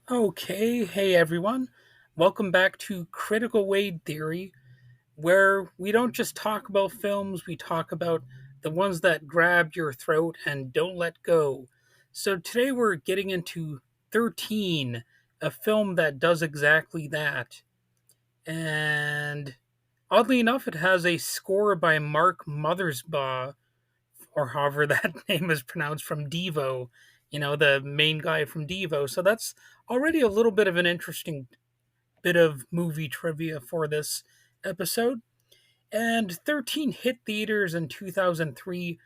Okay, hey everyone. Welcome back to Critical Weight Theory, where we don't just talk about films, we talk about the ones that grab your throat and don't let go. So today we're getting into 13, a film that does exactly that. And oddly enough, it has a score by Mark Mothersbaugh, or however that name is pronounced, from Devo, the main guy from Devo. So that's already a little bit of an interesting bit of movie trivia for this episode. And 13 hit theaters in 2003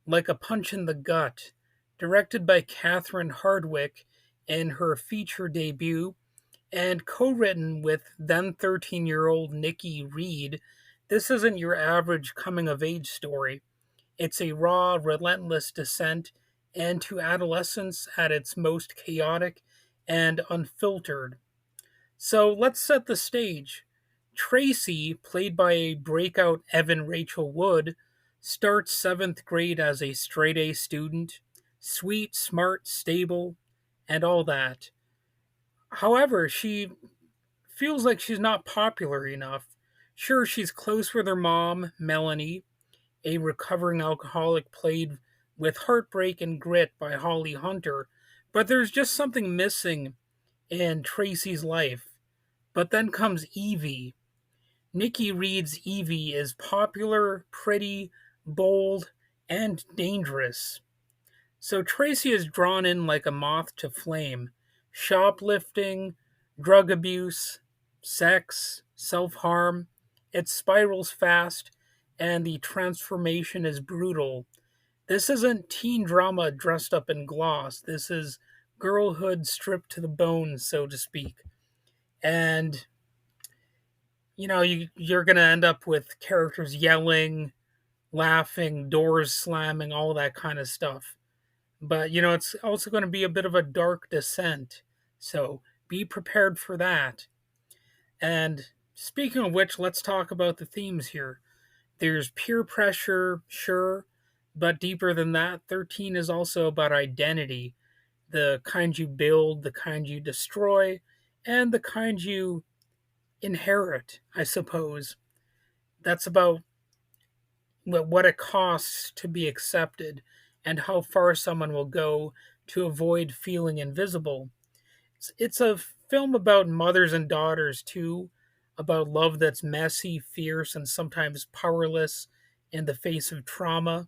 like a punch in the gut, directed by Catherine Hardwicke in her feature debut, and co written with then 13-year-old Nikki Reed. This isn't your average coming of age story. It's a raw, relentless descent into adolescence at its most chaotic and unfiltered. So let's set the stage. Tracy, played by a breakout Evan Rachel Wood, starts seventh grade as a straight A student, sweet, smart, stable, and all that. However, she feels like she's not popular enough. Sure, she's close with her mom, Melanie, a recovering alcoholic played with heartbreak and grit by Holly Hunter, but there's just something missing in Tracy's life. But then comes Evie. Nikki Reed's Evie is popular, pretty, bold, and dangerous. So Tracy is drawn in like a moth to flame. Shoplifting, drug abuse, sex, self harm. It spirals fast, and the transformation is brutal. This isn't teen drama dressed up in gloss. This is girlhood stripped to the bone, so to speak. And you're going to end up with characters yelling, laughing, doors slamming, all that kind of stuff. But it's also going to be a bit of a dark descent, so be prepared for that. And speaking of which, let's talk about the themes here. There's peer pressure, sure, but deeper than that, 13 is also about identity, the kind you build, the kind you destroy, and the kind you inherit, I suppose. That's about what it costs to be accepted and how far someone will go to avoid feeling invisible. It's a film about mothers and daughters, too, about love that's messy, fierce, and sometimes powerless in the face of trauma.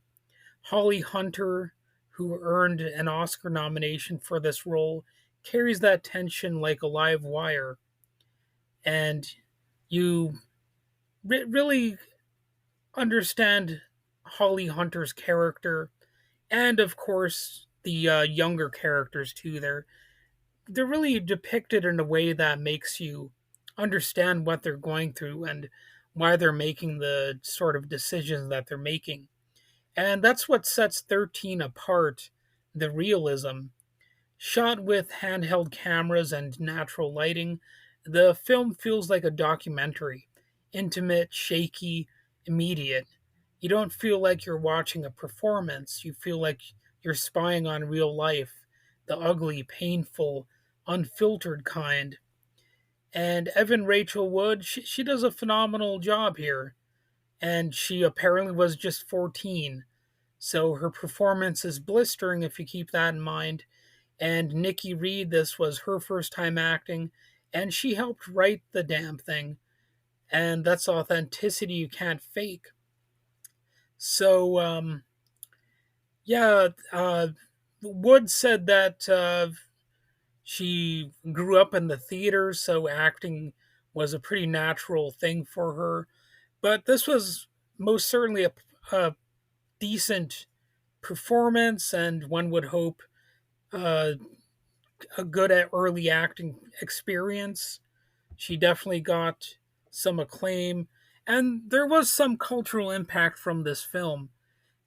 Holly Hunter, who earned an Oscar nomination for this role, carries that tension like a live wire. And you really understand Holly Hunter's character, and of course the younger characters too. They're really depicted in a way that makes you understand what they're going through and why they're making the sort of decisions that they're making. And that's what sets 13 apart, the realism. Shot with handheld cameras and natural lighting, the film feels like a documentary, intimate, shaky, immediate. You don't feel like you're watching a performance, you feel like you're spying on real life, the ugly, painful, unfiltered kind. And Evan Rachel Wood, she does a phenomenal job here. And she apparently was just 14. So her performance is blistering if you keep that in mind. And Nikki Reed, this was her first time acting, and she helped write the damn thing. And that's authenticity you can't fake. So, yeah, Wood said that she grew up in the theater, so acting was a pretty natural thing for her. But this was most certainly a decent performance, and one would hope uh, a good at early acting experience. She definitely got some acclaim, and there was some cultural impact from this film.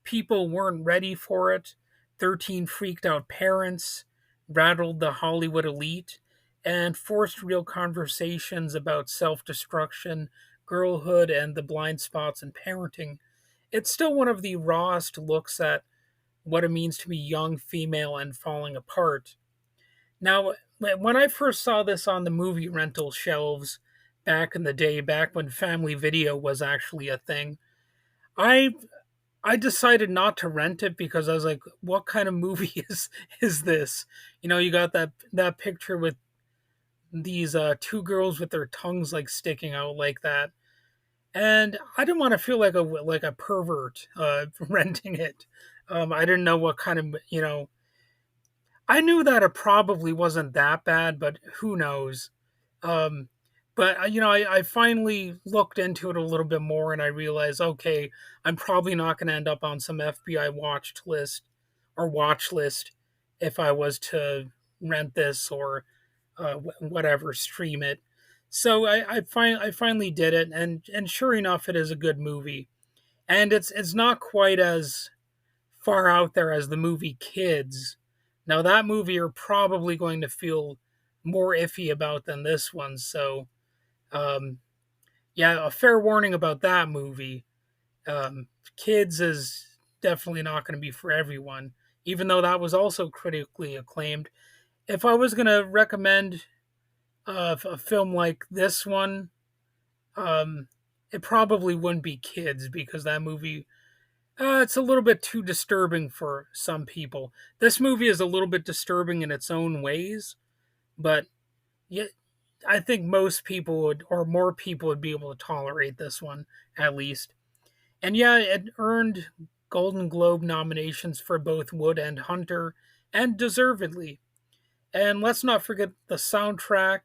People weren't ready for it. 13 freaked out parents, rattled the Hollywood elite, and forced real conversations about self destruction, girlhood, and the blind spots in parenting. It's still one of the rawest looks at what it means to be young, female, and falling apart. Now, when I first saw this on the movie rental shelves back in the day, back when family video was actually a thing, I I decided not to rent it because I was like, what kind of movie is this? You got that picture with these two girls with their tongues like sticking out like that. And I didn't want to feel like a pervert renting it. I didn't know what kind of, I knew that it probably wasn't that bad, but who knows? Um, but I finally looked into it a little bit more, and I realized, okay, I'm probably not going to end up on some FBI watch list if I was to rent this or whatever, stream it. So I finally did it, and sure enough, it is a good movie, and it's not quite as far out there as the movie Kids. Now that movie you're probably going to feel more iffy about than this one. So um, yeah, a fair warning about that movie. Kids is definitely not going to be for everyone, even though that was also critically acclaimed. If I was going to recommend a film like this one, um, it probably wouldn't be Kids because that movie it's a little bit too disturbing for some people. This movie is a little bit disturbing in its own ways, but yeah, I think most people would, or more people would be able to tolerate this one at least. And yeah, it earned Golden Globe nominations for both Wood and Hunter, and deservedly. And let's not forget the soundtrack.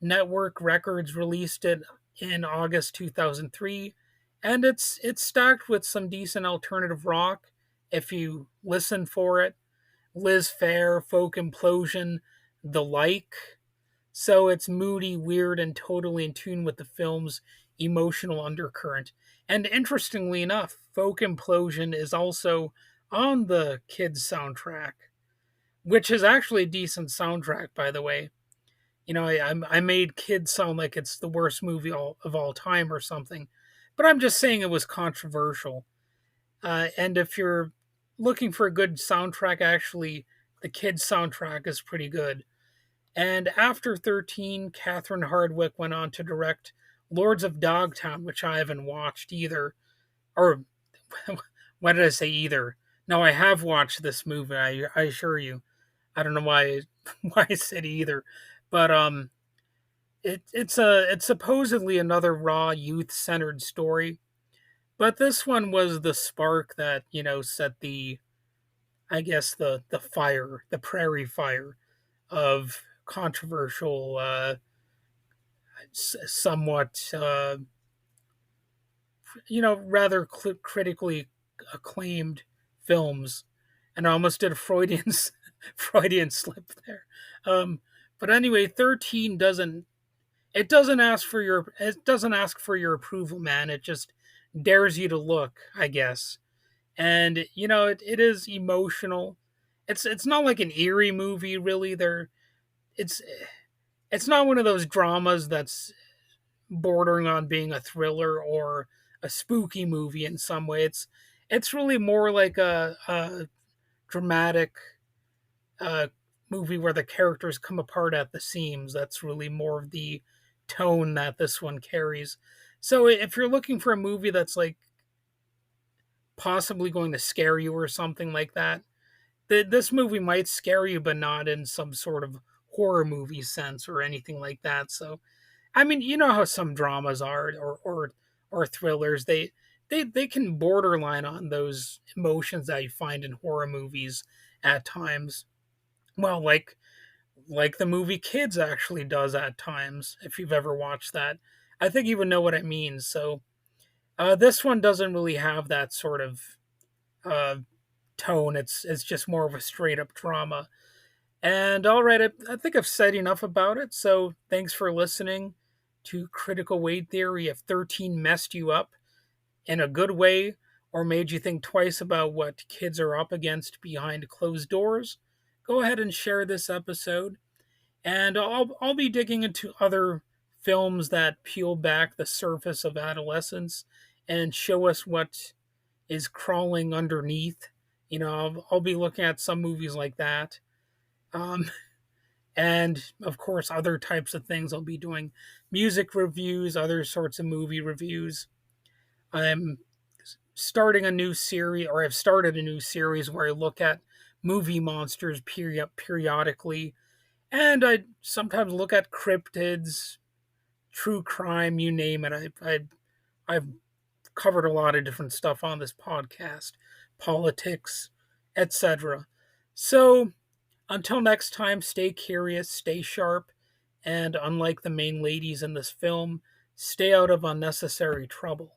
Network Records released it in August 2003, and it's stacked with some decent alternative rock if you listen for it. Liz Phair, Folk Implosion, the like. So it's moody, weird, and totally in tune with the film's emotional undercurrent. And interestingly enough, Folk Implosion is also on the kids soundtrack, which is actually a decent soundtrack, by the way. I made Kids sound like it's the worst movie of all time or something, but I'm just saying it was controversial. And if you're looking for a good soundtrack, actually, the Kids soundtrack is pretty good. And after 13, Catherine Hardwicke went on to direct Lords of Dogtown, which I haven't watched either. Or, why did I say either? No, I have watched this movie, I assure you. I don't know why why I said either. But it's supposedly another raw youth centered story, but this one was the spark that set the I guess the fire, the prairie fire of controversial, somewhat rather critically acclaimed films, and I almost did a Freudian Freudian slip there. Um, but anyway, 13 doesn't ask for your approval, man. It just dares you to look, I guess. And it is emotional. It's not like an eerie movie, really. It's it's not one of those dramas that's bordering on being a thriller or a spooky movie in some way. It's really more like a dramatic uh, movie where the characters come apart at the seams. That's really more of the tone that this one carries. So if you're looking for a movie that's like possibly going to scare you or something like that, this movie might scare you, but not in some sort of horror movie sense or anything like that. So I mean, you know how some dramas are, or thrillers. They can borderline on those emotions that you find in horror movies at times. Well, like the movie Kids actually does at times. If you've ever watched that, I think you would know what it means. So this one doesn't really have that sort of uh, tone. It's just more of a straight up drama. And all right, I think I've said enough about it. So thanks for listening to Critical Weight Theory. If 13 messed you up in a good way or made you think twice about what kids are up against behind closed doors, go ahead and share this episode. And I'll be digging into other films that peel back the surface of adolescence and show us what is crawling underneath. I'll be looking at some movies like that. Um, and of course, other types of things. I'll be doing music reviews, other sorts of movie reviews. I'm starting a new series, or I've started a new series where I look at movie monsters periodically, and I sometimes look at cryptids, true crime, you name it. I've covered a lot of different stuff on this podcast, politics, etc. So until next time, stay curious, stay sharp, and unlike the main ladies in this film, stay out of unnecessary trouble.